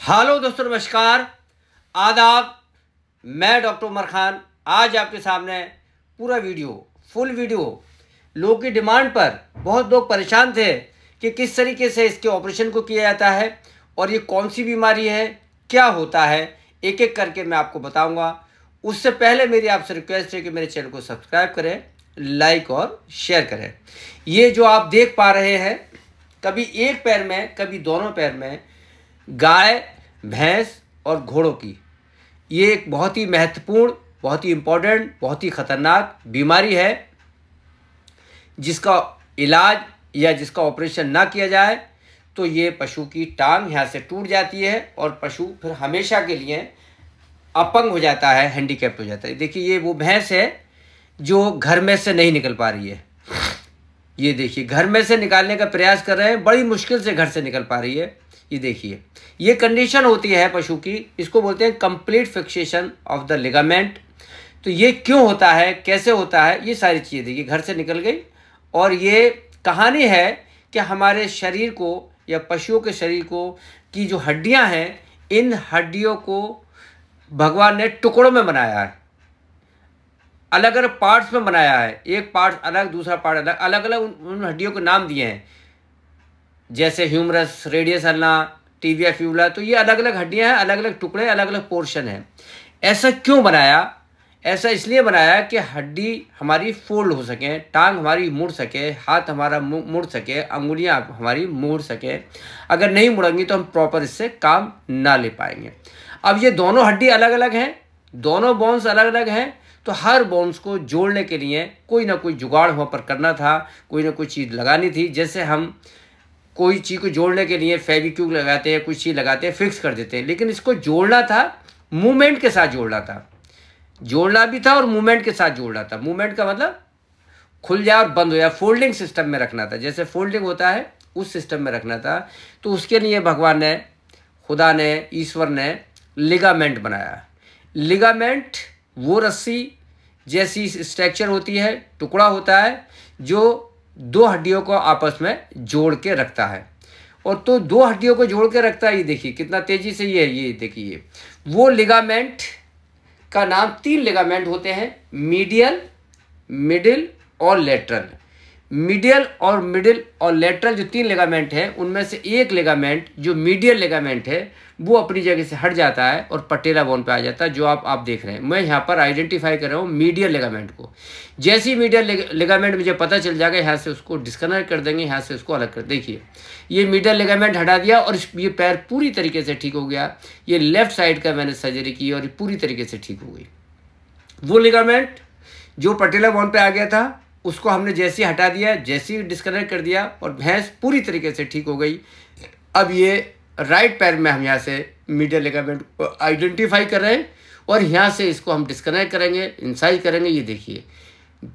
Hello दोस्तों, नमस्कार, आदाब। मैं डॉक्टर उमर खान आज आपके सामने पूरा फुल वीडियो लोगों की डिमांड पर। बहुत लोग परेशान थे कि किस तरीके से इसके ऑपरेशन को किया जाता है और ये कौन सी बीमारी है, क्या होता है, एक एक करके मैं आपको बताऊंगा। उससे पहले मेरी आपसे रिक्वेस्ट है कि मेरे चैनल को सब्सक्राइब करें, लाइक और शेयर करें। ये जो आप देख पा रहे हैं, कभी एक पैर में कभी दोनों पैर में गाय, भैंस और घोड़ों की ये एक बहुत ही महत्वपूर्ण, बहुत ही इम्पोर्टेंट, बहुत ही खतरनाक बीमारी है, जिसका इलाज या जिसका ऑपरेशन ना किया जाए तो ये पशु की टांग यहाँ से टूट जाती है और पशु फिर हमेशा के लिए अपंग हो जाता है, हैंडीकैप्ड हो जाता है। देखिए, ये वो भैंस है जो घर में से नहीं निकल पा रही है। ये देखिए, घर में से निकालने का प्रयास कर रहे हैं, बड़ी मुश्किल से घर से निकल पा रही है। ये देखिए, ये कंडीशन होती है पशु की, इसको बोलते हैं complete fixation of the ligament. तो ये क्यों होता है, कैसे होता है, ये सारी चीज़ें देखिए, घर से निकल गई। और ये कहानी है कि हमारे शरीर को या पशुओं के शरीर को की जो हड्डियां हैं, इन हड्डियों को भगवान ने टुकड़ों में बनाया है, अलग अलग पार्ट्स में बनाया है। एक पार्ट अलग, दूसरा पार्ट अलग, अलग अलग उन हड्डियों को नाम दिए हैं, जैसे humerus, radius ulna, tibia Phyula. तो ये अलग अलग हड्डियां हैं, अलग अलग टुकड़े, अलग अलग पोर्शन हैं। ऐसा क्यों बनाया? ऐसा इसलिए बनाया कि हड्डी हमारी फोल्ड हो सके, टांग हमारी मुड़ सके, हाथ हमारा मुड़ सके, अंगुलियां हमारी मुड़ सके। अगर नहीं मुड़ेंगी तो हम प्रॉपर इससे काम ना ले पाएंगे। अब ये दोनों हड्डी अलग अलग हैं, दोनों बोन्स अलग अलग हैं, तो हर बोन्स को जोड़ने के लिए कोई ना कोई जुगाड़ वहाँ पर करना था, कोई ना कोई चीज़ लगानी थी। जैसे हम कोई चीज़ को जोड़ने के लिए फेविक्विक लगाते हैं, कुछ चीज़ लगाते हैं, फिक्स कर देते हैं, लेकिन इसको जोड़ना था, मूवमेंट के साथ जोड़ना था। जोड़ना भी था और मूवमेंट के साथ जोड़ना था। मूवमेंट का मतलब खुल जाए और बंद हो जाए, फोल्डिंग सिस्टम में रखना था, जैसे फोल्डिंग होता है उस सिस्टम में रखना था। तो उसके लिए भगवान ने, खुदा ने, ईश्वर ने लिगामेंट बनाया। लिगामेंट वो रस्सी जैसी स्ट्रक्चर होती है, टुकड़ा होता है जो दो हड्डियों को आपस में जोड़ के रखता है। और तो दो हड्डियों को जोड़ के रखता है, ये देखिए कितना तेजी से ये देखिए। वो लिगामेंट का नाम, 3 लिगामेंट होते हैं, मीडियल, मिडिल और लेटरल। मीडियल और लेटरल जो 3 लिगामेंट हैं, उनमें से एक लिगामेंट जो मीडियल लिगामेंट है वो अपनी जगह से हट जाता है और पटेला बोन पे आ जाता है, जो आप देख रहे हैं। मैं यहाँ पर आइडेंटिफाई कर रहा हूँ मीडियल लिगामेंट को। जैसे ही मीडियल लिगामेंट मुझे पता चल जाएगा, यहाँ से उसको डिस्कनेक्ट कर देंगे, यहाँ से उसको अलग कर। देखिए, ये मीडियल लिगामेंट हटा दिया और ये पैर पूरी तरीके से ठीक हो गया। ये लेफ्ट साइड का मैंने सर्जरी की और ये पूरी तरीके से ठीक हो गई। वो लिगामेंट जो पटेला बोन पे आ गया था, उसको हमने जैसे ही हटा दिया, जैसे ही डिस्कनेक्ट कर दिया और भैंस पूरी तरीके से ठीक हो गई। अब ये राइट पैर में हम यहाँ से मीडियल लिगामेंट को आइडेंटिफाई कर रहे हैं और यहाँ से इसको हम डिस्कनेक्ट करेंगे, इंसाइज करेंगे। ये देखिए,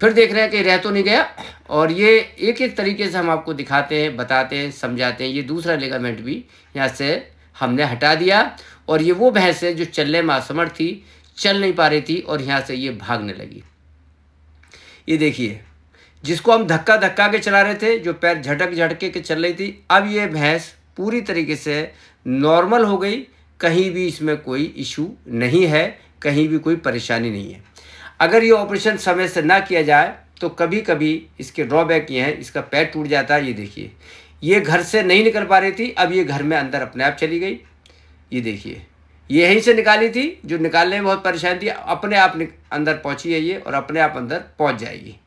फिर देख रहे हैं कि रह तो नहीं गया। और ये एक एक तरीके से हम आपको दिखाते हैं, बताते हैं, समझाते हैं। ये दूसरा लिगामेंट भी यहाँ से हमने हटा दिया और ये वो भैंस है जो चलने में असमर्थ थी, चल नहीं पा रही थी और यहाँ से ये भागने लगी। ये देखिए, जिसको हम धक्का धक्का के चला रहे थे, जो पैर झटक झटके के चल रही थी, अब ये भैंस पूरी तरीके से नॉर्मल हो गई। कहीं भी इसमें कोई इशू नहीं है, कहीं भी कोई परेशानी नहीं है। अगर ये ऑपरेशन समय से ना किया जाए तो कभी कभी इसके ड्रॉबैक ये हैं, इसका पैर टूट जाता है। ये देखिए, ये घर से नहीं निकल पा रही थी, अब ये घर में अंदर अपने आप चली गई। ये देखिए, ये यहीं से निकाली थी, जो निकालने में बहुत परेशानी थी, अपने आप अंदर पहुँची है ये और अपने आप अंदर पहुँच जाएगी।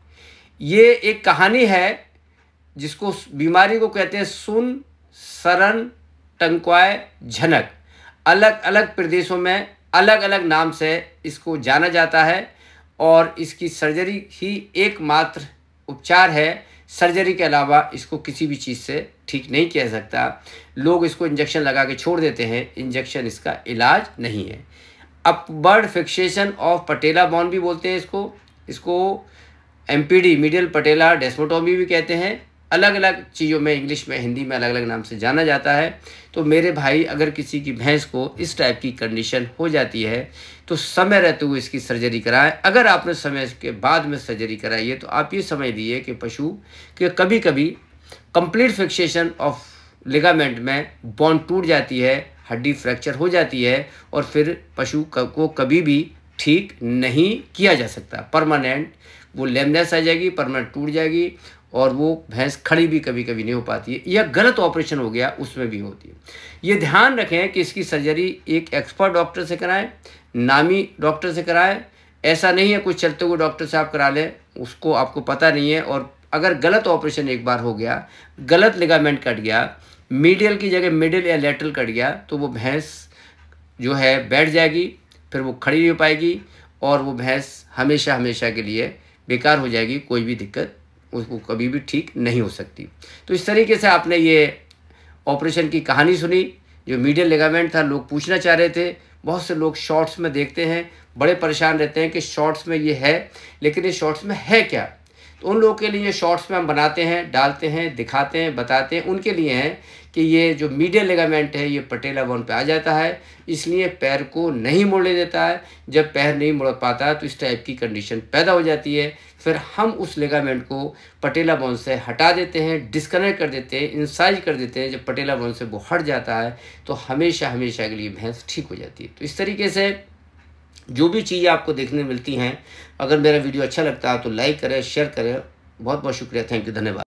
ये एक कहानी है जिसको, बीमारी को कहते हैं सुन सरन टंक्वाय झनक। अलग अलग प्रदेशों में अलग अलग नाम से इसको जाना जाता है और इसकी सर्जरी ही एकमात्र उपचार है। सर्जरी के अलावा इसको किसी भी चीज़ से ठीक नहीं किया सकता। लोग इसको इंजेक्शन लगा के छोड़ देते हैं, इंजेक्शन इसका इलाज नहीं है। Upward fixation of patella bone भी बोलते हैं इसको MPD, मीडियल पटेला डेस्मोटोमी भी कहते हैं। अलग अलग चीज़ों में, इंग्लिश में, हिंदी में अलग अलग नाम से जाना जाता है। तो मेरे भाई, अगर किसी की भैंस को इस टाइप की कंडीशन हो जाती है तो समय रहते हुए इसकी सर्जरी कराएं। अगर आपने समय के बाद में सर्जरी कराई है तो आप ये समझ लीजिए कि पशु के कभी कभी कंप्लीट फिक्सेशन ऑफ लिगामेंट में बोन टूट जाती है हड्डी फ्रैक्चर हो जाती है और फिर पशु को कभी भी ठीक नहीं किया जा सकता। परमानेंट वो लेमनेस आ जाएगी, परमानेंट टूट जाएगी और वो भैंस खड़ी भी कभी कभी नहीं हो पाती है, या गलत ऑपरेशन हो गया उसमें भी होती है। ये ध्यान रखें कि इसकी सर्जरी एक एक्सपर्ट डॉक्टर से कराएं, नामी डॉक्टर से कराएं। ऐसा नहीं है कुछ चलते हुए डॉक्टर से आप करा लें, उसको आपको पता नहीं है, और अगर गलत ऑपरेशन एक बार हो गया, गलत लिगामेंट कट गया, मीडियल की जगह मिडिल या लेटरल कट गया, तो वो भैंस जो है बैठ जाएगी, फिर वो खड़ी नहीं हो पाएगी और वो भैंस हमेशा हमेशा के लिए बेकार हो जाएगी। कोई भी दिक्कत उसको कभी भी ठीक नहीं हो सकती। तो इस तरीके से आपने ये ऑपरेशन की कहानी सुनी। जो मीडियल लिगामेंट था, लोग पूछना चाह रहे थे, बहुत से लोग शॉर्ट्स में देखते हैं, बड़े परेशान रहते हैं कि शॉर्ट्स में ये है, लेकिन ये शॉर्ट्स में है क्या। तो उन लोगों के लिए शॉर्ट्स में हम बनाते हैं, डालते हैं, दिखाते हैं, बताते हैं, उनके लिए हैं कि ये जो मीडियल लिगामेंट है ये पटेला बोन पे आ जाता है, इसलिए पैर को नहीं मोड़ने देता है। जब पैर नहीं मोड़ पाता है तो इस टाइप की कंडीशन पैदा हो जाती है। फिर हम उस लिगामेंट को पटेला बोन से हटा देते हैं, डिस्कनेक्ट कर देते हैं, इंसाइज कर देते हैं। जब पटेला बोन से वो हट जाता है तो हमेशा हमेशा के लिए भैंस ठीक हो जाती है। तो इस तरीके से जो भी चीज़ें आपको देखने मिलती हैं, अगर मेरा वीडियो अच्छा लगता है तो लाइक करें, शेयर करें। बहुत बहुत शुक्रिया, थैंक यू, धन्यवाद।